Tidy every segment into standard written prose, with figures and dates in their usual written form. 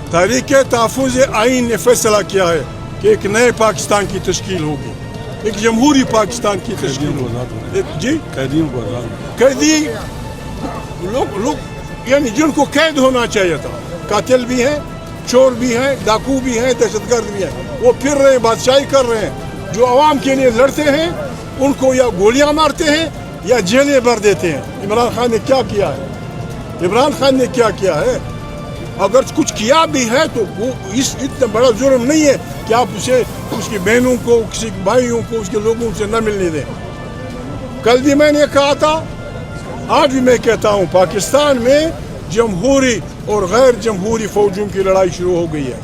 तहरीक तहफ़्फ़ुज़ आइन ने फैसला किया है कि एक नए पाकिस्तान की तश्कील होगी, एक जमहूरी पाकिस्तान की तश्कील होगी। जी कैदियों को कैदी लोग यानी जिनको कैद होना चाहिए था, कातिल भी हैं, चोर भी हैं, डाकू भी हैं, दहशतगर्द भी हैं, वो फिर रहे हैं, बादशाही कर रहे हैं। जो आवाम के लिए लड़ते हैं उनको या गोलियां मारते हैं या जेलें भर देते हैं। इमरान खान ने क्या किया है? इमरान खान ने क्या किया है? अगर कुछ किया भी है तो वो इतना बड़ा जुर्म नहीं है कि आप उसे उसकी बहनों को, किसी भाइयों को, उसके लोगों से न मिलने दें। कल भी मैंने कहा था, आज भी मैं कहता हूँ, पाकिस्तान में जमहूरी और गैर जमहूरी फौजों की लड़ाई शुरू हो गई है।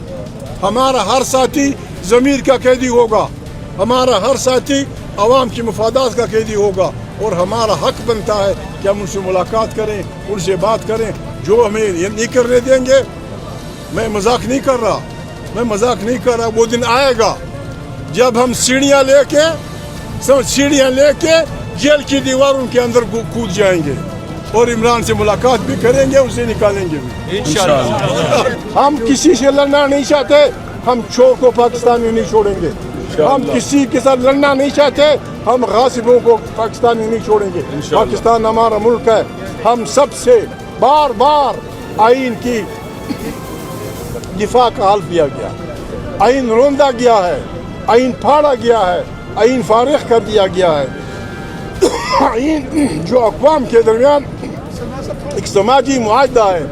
हमारा हर साथी ज़मीर का कैदी होगा, हमारा हर साथी अवाम की मफादात का कैदी होगा, और हमारा हक बनता है कि हम उनसे मुलाकात करें, उनसे बात करें। जो हमें ये नहीं करने देंगे, मैं मजाक नहीं कर रहा, मैं मजाक नहीं कर रहा, वो दिन आएगा जब हम सीढ़ियाँ लेके जेल की दीवारों के अंदर कूद जाएंगे और इमरान से मुलाकात भी करेंगे, उसे निकालेंगे भी इंशाअल्लाह। हम किसी से लड़ना नहीं चाहते, हम चोर को पाकिस्तान में नहीं छोड़ेंगे। हम किसी के साथ लड़ना नहीं चाहते, हम गासिबों को पाकिस्तान में नहीं छोड़ेंगे। पाकिस्तान हमारा मुल्क है। हम सबसे बार बार आइन की दिफा का हल्फ दिया गया, आइन रोंदा गया है, आइन फाड़ा गया है, आइन फारिग कर दिया गया है। आइन जो अक़वाम के दरमियान एक समाजी मुआहदा है,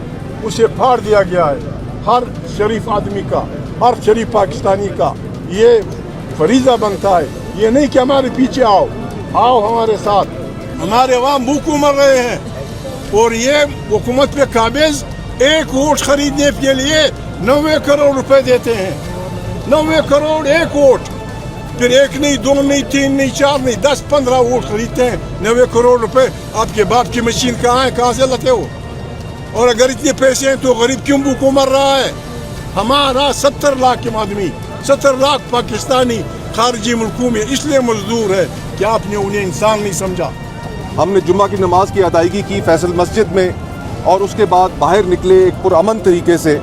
उसे फाड़ दिया गया है। हर शरीफ आदमी का, हर शरीफ पाकिस्तानी का ये फरीज़ा बनता है, ये नहीं कि हमारे पीछे आओ हमारे साथ। हमारे अवाम भूखों मर रहे हैं और ये हुकूमत पे काबिज एक वोट खरीदने के लिए 90 करोड़ रुपए देते हैं। 90 करोड़ एक वोट, फिर एक नहीं, दो नहीं, तीन नहीं, चार नहीं, 10-15 वोट खरीदते हैं। 90 करोड़ रुपए आपके बाप की मशीन कहाँ है, कहाँ से लाते हो? और अगर इतने पैसे हैं तो गरीब क्यों भूखों मर रहा है? हमारा 70 लाख के आदमी, 70 लाख पाकिस्तानी खारजी मुल्कों में इसलिए मजदूर है कि आपने उन्हें इंसान नहीं समझा। हमने जुम्मा की नमाज की अदायगी की फैसल मस्जिद में और उसके बाद बाहर निकले एक पुरअमन तरीके से,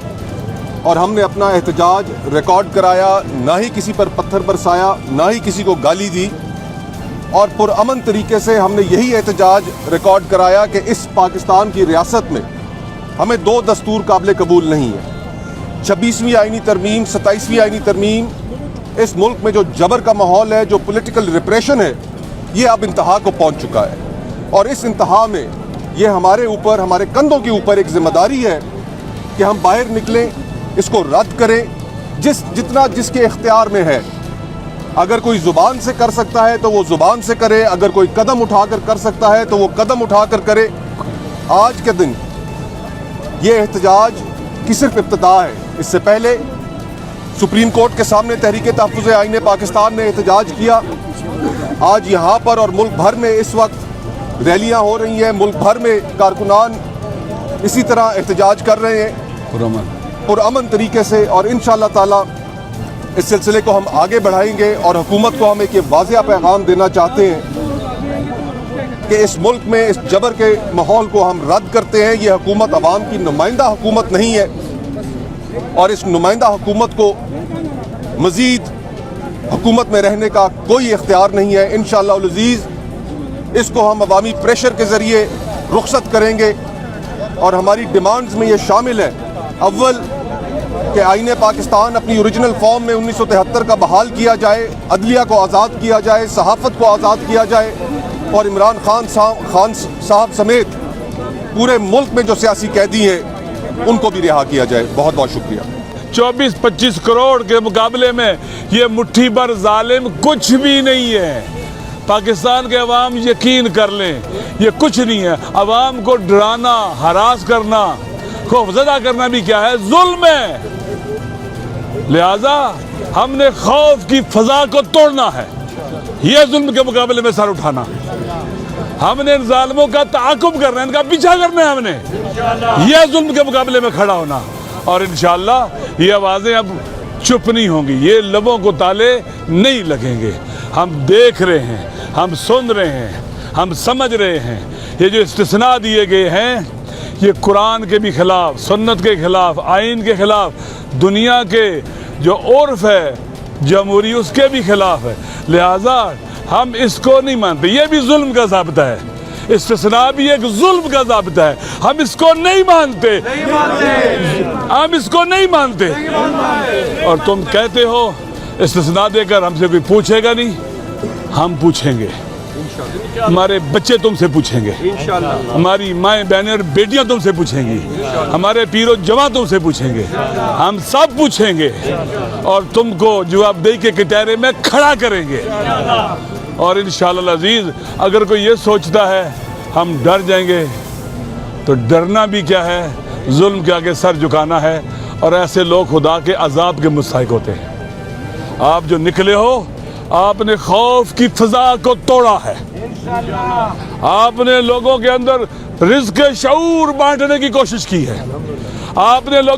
और हमने अपना एहतजाज रिकॉर्ड कराया, ना ही किसी पर पत्थर बरसाया, ना ही किसी को गाली दी, और पुरअमन तरीके से हमने यही एहतजाज रिकॉर्ड कराया कि इस पाकिस्तान की रियासत में हमें 2 दस्तूर काबिल कबूल नहीं है। 26वीं आईनी तरमीम, 27वीं आईनी तरमीम, इस मुल्क में जो जबर का माहौल है, जो पॉलिटिकल रिप्रेशन है, ये अब इंतहा को पहुंच चुका है। और इस इंतहा में ये हमारे ऊपर, हमारे कंधों के ऊपर एक जिम्मेदारी है कि हम बाहर निकलें, इसको रद्द करें जितना जिसके इख्तियार में है। अगर कोई ज़ुबान से कर सकता है तो वो ज़ुबान से करे, अगर कोई कदम उठाकर कर सकता है तो वो कदम उठाकर करे। आज के दिन ये एहतजाज की सिर्फ इब्तिदा है। इससे पहले सुप्रीम कोर्ट के सामने तहरीक तहफ़्फ़ुज़ आइन पाकिस्तान ने एहतजाज किया। आज यहाँ पर और मुल्क भर में इस वक्त रैलियाँ हो रही हैं, मुल्क भर में कारकुनान इसी तरह एहतजाज कर रहे हैं पुरअमन तरीके से, और इंशाअल्लाह ताला इस सिलसिले को हम आगे बढ़ाएंगे। और हुकूमत को हम एक ये वाज़िया पैगाम देना चाहते हैं कि इस मुल्क में इस जबर के माहौल को हम रद्द करते हैं। ये हुकूमत अवाम की नुमाइंदा हुकूमत नहीं है, और इस नुमाइंदा हुकूमत को मज़ीद हुकूमत में रहने का कोई इख्तियार नहीं है। इंशाअल्लाह अज़ीज़ इसको हम अवामी प्रेशर के ज़रिए रुखसत करेंगे, और हमारी डिमांड्स में ये शामिल है, अव्वल कि आईन पाकिस्तान अपनी ओरिजिनल फॉर्म में 1973 का बहाल किया जाए, अदलिया को आज़ाद किया जाए, सहाफ़त को आज़ाद किया जाए, और इमरान खान साहब समेत पूरे मुल्क में जो सियासी कैदी हैं उनको भी रिहा किया जाए। बहुत बहुत शुक्रिया। 24-25 करोड़ के मुकाबले में ये मुट्ठी भर जालिम कुछ भी नहीं है। पाकिस्तान के अवाम यकीन कर लें, ये कुछ नहीं है। अवाम को डराना, हरास करना, खौफजदा करना भी क्या है, जुल्म है। लिहाजा हमने खौफ की फजा को तोड़ना है, ये जुल्म के मुकाबले में सर उठाना। हमने इन जालिमों का ताक़ुब करना है, इनका पीछा करना है हमने, ये जुल्म के मुकाबले में खड़ा होना। और इंशाअल्लाह ये आवाज़ें अब चुप नहीं होंगी, ये लबों को ताले नहीं लगेंगे। हम देख रहे हैं, हम सुन रहे हैं, हम समझ रहे हैं। ये जो इस्तिस्ना दिए गए हैं, یہ قرآن کے بھی خلاف، سنت کے خلاف، آئین کے خلاف، دنیا کے جو عرف ہے جمہوری اس کے بھی خلاف ہے، لہٰذا ہم اس کو نہیں مانتے. یہ بھی ظلم کا ضابطہ ہے، استثناء بھی ایک ظلم کا ضابطہ ہے، ہم اس کو نہیں مانتے، ہم اس کو نہیں مانتے. اور تم کہتے ہو استثناء دے کر ہم سے کوئی پوچھے گا نہیں، ہم پوچھیں گے، ہمارے بچے تم سے پوچھیں گے، ہماری مائیں بہنیں اور بیٹیاں تم سے پوچھیں گی، ہمارے پیر و جواں تم سے پوچھیں گے، ہم سب پوچھیں گے اور تم کو جواب دہی کے کٹہرے میں کھڑا کریں گے. اور انشاءاللہ العزیز اگر کوئی یہ سوچتا ہے ہم ڈر جائیں گے تو ڈرنا بھی کیا ہے، ظلم کے آگے سر جھکانا ہے، اور ایسے لوگ خدا کے عذاب کے مستحق ہوتے ہیں. آپ جو نکلے ہو آپ نے خوف کی فضا کو توڑا ہے، آپ نے لوگوں کے اندر رزق شعور بانٹنے کی کوشش کی ہے، آپ نے